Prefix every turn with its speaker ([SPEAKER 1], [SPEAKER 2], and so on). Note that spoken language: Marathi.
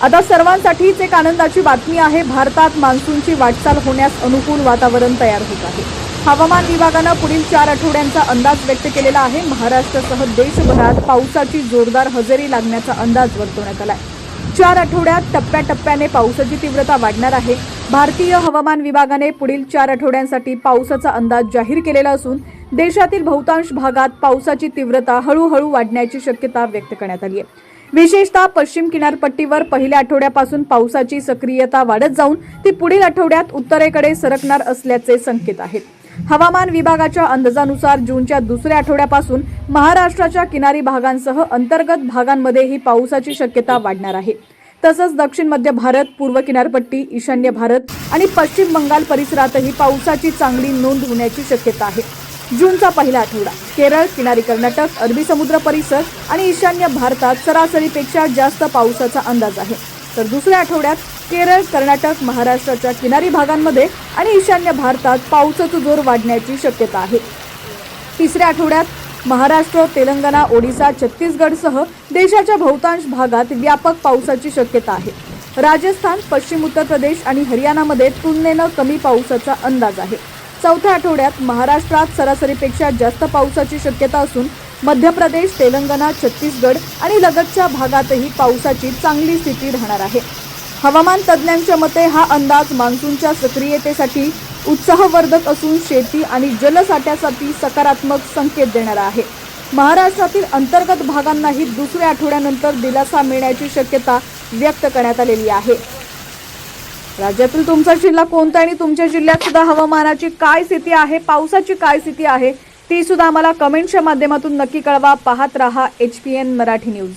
[SPEAKER 1] आता सर्वांसाठीच एक आनंदाची बातमी आहे। भारतात मान्सूनची वाटचाल होण्यास अनुकूल वातावरण तयार होत आहे। हवामान विभागाने पुढील 4 आठवड्यांचा अंदाज व्यक्त केलेला आहे। महाराष्ट्रासह देशभरात पावसाची जोरदार हजेरी लागण्याचा अंदाज वर्तवण्यात आला आहे। 4 आठवड्यात टप्प्याटप्प्याने पावसाची तीव्रता वाढणार आहे। भारतीय हवामान विभागाने पुढील 4 आठवड्यांसाठी पावसाचा अंदाज जाहीर केलेला असून देशातील बहुतांश भागात पावसाची तीव्रता हळूहळू वाढण्याची शक्यता व्यक्त करण्यात आली आहे। विशेषतः पश्चिम किनारपट्टीवर पहिल्या आठवड्यापासून पावसाची सक्रियता वाढत जाऊन ती पुढील आठवड्यात उत्तरेकडे सरकणार असल्याचे संकेत आहेत। हवामान विभागाच्या अंदाजानुसार जूनच्या दुसऱ्या आठवड्यापासून महाराष्ट्राच्या किनारी भागांसह अंतर्गत भागांमध्येही पावसाची शक्यता वाढणार आहे। तसंच दक्षिण मध्य भारत, पूर्व किनारपट्टी, ईशान्य भारत आणि पश्चिम बंगाल परिसरातही पावसाची चांगली नोंद होण्याची शक्यता आहे। जूनचा पहिला आठवडा केरळ, किनारी कर्नाटक, अरबी समुद्र परिसर आणि ईशान्य भारतात सरासरीपेक्षा जास्त पावसाचा अंदाज आहे। तर दुसऱ्या आठवड्यात केरळ, कर्नाटक, महाराष्ट्राच्या किनारी भागांमध्ये आणि ईशान्य भारतात पावसाचा जोर वाढण्याची शक्यता आहे। तिसऱ्या आठवड्यात महाराष्ट्र, तेलंगणा, ओडिशा, छत्तीसगडसह देशाच्या बहुतांश भागात व्यापक पावसाची शक्यता आहे। राजस्थान, पश्चिम उत्तर प्रदेश आणि हरियाणामध्ये तुलनेने कमी पावसाचा अंदाज आहे। चौथ्या आठवड्यात महाराष्ट्रात सरासरीपेक्षा जास्त पावसाची शक्यता असून मध्य प्रदेश, तेलंगणा, छत्तीसगड आणि लगतच्या भागातही पावसाची चांगली स्थिती राहणार आहे। हवामान तज्ज्ञांच्या मते हा अंदाज मान्सूनच्या सक्रियतेसाठी उत्साहवर्धक असून शेती आणि जलसाठ्यासाठी सकारात्मक संकेत देणारा आहे। महाराष्ट्रातील अंतर्गत भागांनाही दुसऱ्या आठवड्यानंतर दिलासा मिळण्याची शक्यता व्यक्त करण्यात आलेली आहे। राज्यातील तुमचा जिल्हा कोणता आणि तुमच्या जिल्ह्यात सुद्धा हवामानाची काय स्थिती आहे, पावसाची काय स्थिती आहे ती सुद्धा आम्हाला कमेंटच्या माध्यमातून नक्की कळवा। पाहत रहा HPN मराठी न्यूज।